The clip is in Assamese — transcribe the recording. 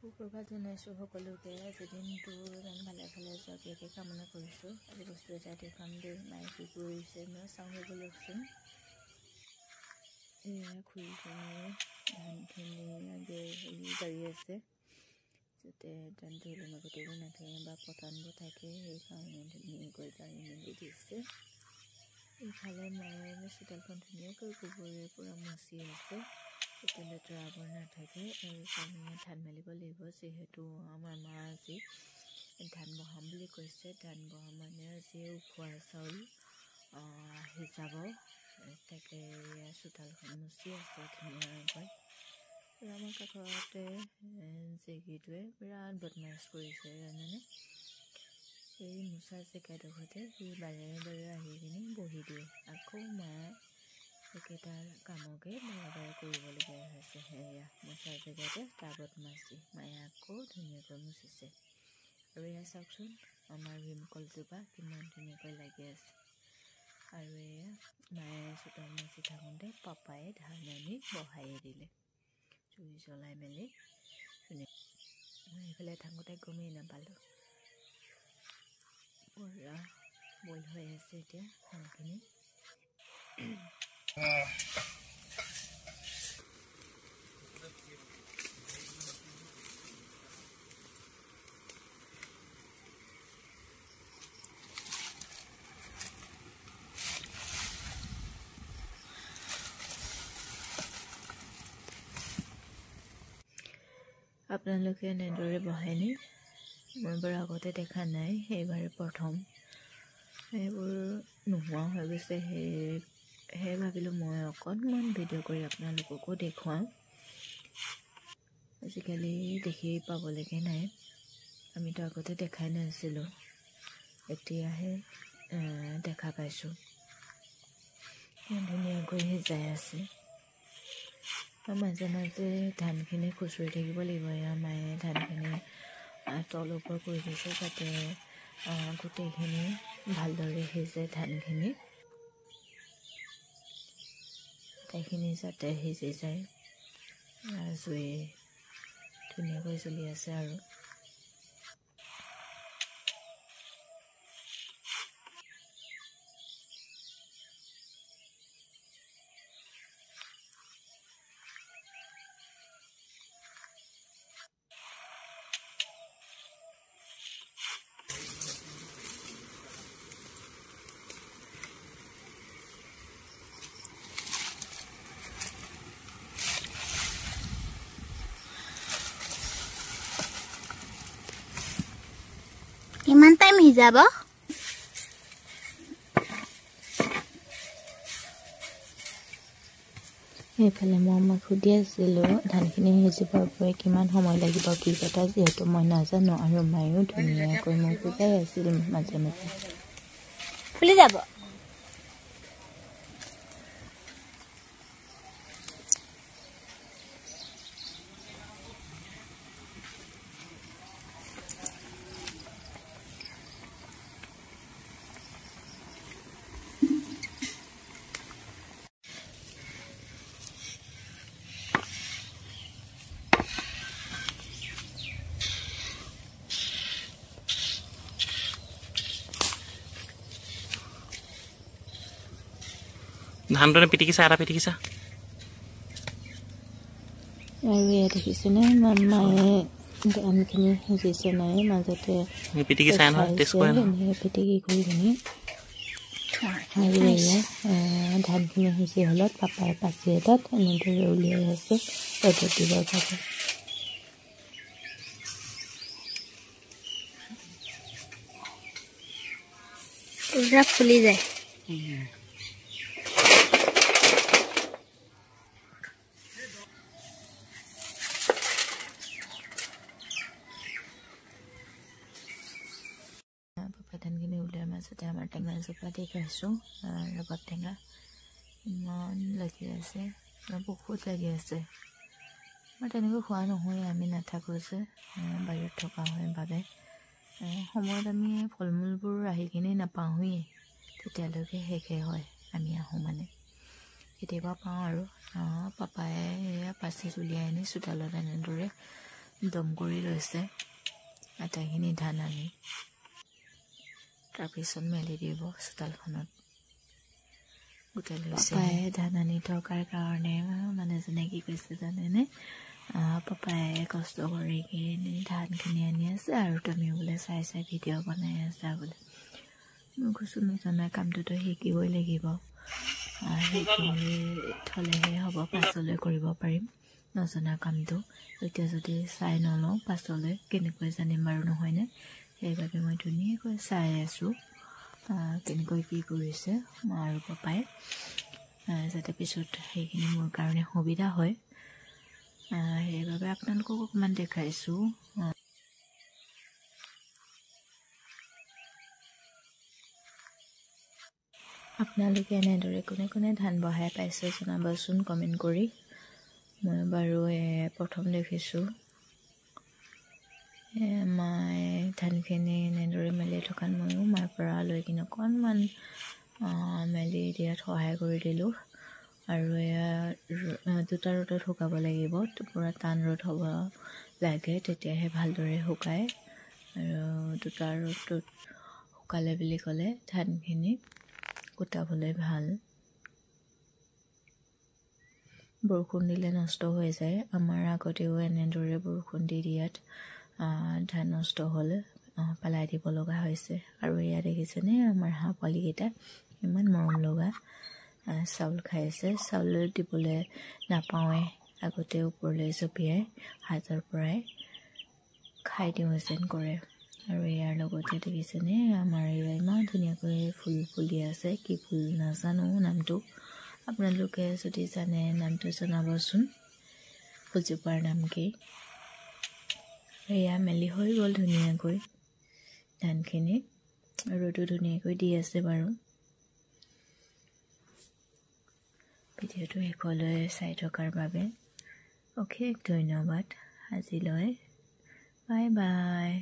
সুপ্ৰভাত জনাইছোঁ সকলোকে। আজি দিনটো ইমান ভালে ভালে যাওক ইয়াকে কামনা কৰিছোঁ। আজি বস্তু এটা দেখাম দেই। মায়ে কি কৰিছে মই চাওঁ ব'লকচোন। এয়া খুৰীজনীয়ে ধানখিনি আগে হেৰি বাৰী আছে, যাতে ধান ধুলে নগতিব নাথাকে বা পতানবোৰ থাকে, সেইকাৰণে ধুনীয়াকৈ বাৰী মেলি দিছে। ইফালে মায়ে চোতালখন ধুনীয়াকৈ গোবৰেৰে পূৰা মচি আছে, যাতে লেতেৰাবোৰ নাথাকে। এইকাৰণে ধান মেলিব লাগিব, যিহেতু আমাৰ মা আজি ধান বহাম বুলি কৈছে। ধান বহা মানে আজি উখোৱা চাউল সিজাব, তাকে চোতালখন মুচি আছে ধুনীয়াকৈ। আমাৰ কাষতে জেগীটোৱে বিৰাট বদমাছ কৰিছে জানেনে। সেই মোচা জেগাডোখৰতে সি বাৰে বাৰে আহি কিনি বহি দিয়ে। আকৌ মায়ে একেটা কামকে বাৰে বাৰে কৰিবলগীয়া হৈছে। সেয়া মোচা জেগাতে তাৰ বদমাছি মায়ে আকৌ ধুনীয়াকৈ মুচিছে। আৰু এয়া চাওকচোন আমাৰ ভীমকলজোপা কিমান ধুনীয়াকৈ লাগি আছে। আৰু এয়া মায়ে চোতাল মুচি থাকোঁতে পাপায়ে ধান আনি বহাই দিলে, জুই জ্বলাই মেলি মই এইফালে থাকোঁতে গমেই নাপালোঁ। পূৰা বইল হৈ আছে এতিয়া ধানখিনি। আপোনালোকে এনেদৰে বহায়নে? মই বাৰু আগতে দেখা নাই, সেইবাৰে প্ৰথম। সেইবোৰ নোহোৱা হৈ গৈছে, সেয়ে ভাবিলোঁ মই অকণমান ভিডিঅ' কৰি আপোনালোককো দেখুৱাওঁ। আজিকালি দেখি পাবলৈকে নাই, আমিতো আগতে দেখাই নাছিলোঁ, এতিয়াহে দেখা পাইছোঁ। ধুনীয়াকৈ সিজাই আছে। মাজে মাজে ধানখিনি খুচৰি থাকিব লাগিব। এয়া মায়ে ধানখিনি তল ওপৰ কৰি দিছে, যাতে গোটেইখিনি ভালদৰে সিজে। ধানখিনি গোটেইখিনি যাতে সিজি যায়। জুই ধুনীয়াকৈ জ্বলি আছে আৰু কিমান টাইম সিজাব? সেইফালে মই সুধি আছিলোঁ ধানখিনি সিজিবৰ বাবে কিমান সময় লাগিব, কি কথা, যিহেতু মই নাজানো। আৰু মায়েও ধুনীয়াকৈ মোক বুজাই আছিল মাজে মাজে। ফুলি যাব। ধানটো পিটিকিছা, এটা পিটিকিছা। আৰু এয়া দেখিছেনে মায়ে ধানখিনি সিজিছে নাই, মাজতে পিটিকিছা নহয়, টেষ্ট কৰে নহয়, পিটিকি কৰি কিনি। আৰু এয়া ধানখিনি সিজি হ'লত পাপাই পাচি এটাত এনেদৰে উলিয়াই আছে ৰ'দত দিবৰ বাবে। পুৰা ফুলি যায়। ধানখিনি উলিয়াৰ মাজতে আমাৰ টেঙা জোপা দেখাইছোঁ, ৰবাব টেঙা ইমান লাগি আছে, বহুত লাগি আছে। আমাৰ তেনেকৈ খোৱা নহয়, আমি নাথাকোঁ যে, বাহিৰত থকা হয় বাবে। সময়ত আমি ফল মূলবোৰ আহি কিনি নাপাওঁৱেই, তেতিয়ালৈকে শেষে হয়। আমি আহোঁ মানে কেতিয়াবা পাওঁ আৰু পাপাই এয়া পাচি উলিয়াই আনি চোতালত এনেদৰে দম কৰি লৈছে আটাইখিনি ধান আনি তাৰপিছত মেলি দিব চোতালখনত গোটাই লৈছে ধান আনি থকাৰ কাৰণে মানুহজনে কি কৈছে জানেনে পাপাই কষ্ট কৰি ধানখিনি আনি আছে আৰু তুমি বোলে চাই চাই ভিডিঅ' বনাই আছা বোলে মই কৈছোঁ নজনা কামটোতো শিকিবই লাগিব শিকি থ'লেহে হ'ব পাছলৈ কৰিব পাৰিম নজনা কামটো এতিয়া যদি চাই নলওঁ পাছলৈ কেনেকৈ জানিম বাৰু নহয়নে সেইবাবে মই ধুনীয়াকৈ চাই আছোঁ কেনেকৈ কি কৰিছে আৰু পাপাই যাতে পিছত সেইখিনি মোৰ কাৰণে সুবিধা হয় সেইবাবে আপোনালোকক অকণমান দেখাইছোঁ আপোনালোকে এনেদৰে কোনে কোনে ধান বহাই পাইছে জনাবচোন কমেণ্ট কৰি মই বাৰু প্ৰথম দেখিছোঁ মায়ে ধানখিনি এনেদৰে মেলি থকাত ময়ো মাৰ পৰা লৈ কিনে অকণমান মেলি দিয়াত সহায় কৰি দিলোঁ আৰু এয়া দুটা ৰ'দত শুকাব লাগিব পূৰা টান ৰ'দ হ'ব লাগে তেতিয়াহে ভালদৰে শুকায় আৰু দুটা ৰ'দত শুকালে বুলি ক'লে ধানখিনি কুটাবলৈ ভাল বৰষুণ দিলে নষ্ট হৈ যায় আমাৰ আগতেও এনেদৰে বৰষুণ দি দিয়াত ধান নষ্ট হ'ল পেলাই দিব লগা হৈছে আৰু এয়া দেখিছেনে আমাৰ হাঁহ পোৱালিকেইটা ইমান মৰম লগা চাউল খাইছে চাউল দিবলৈ নাপাওঁৱে আগতে ওপৰলৈ জঁপিয়াই হাতৰ পৰাই খাই দিওঁ যেন কৰে আৰু ইয়াৰ লগতে দেখিছেনে আমাৰ এয়া ইমান ধুনীয়াকৈ ফুল ফুলি আছে কি ফুল নাজানো নামটো আপোনালোকে যদি জানে নামটো জনাবচোন ফুলজোপাৰ নাম কি এয়া মেলি হৈ গ'ল ধুনীয়াকৈ ধানখিনি ৰ'দো ধুনীয়াকৈ দি আছে বাৰু ভিডিঅ'টো শেষলৈ চাই থকাৰ বাবে অশেষ ধন্যবাদ আজিলৈ বাই বাই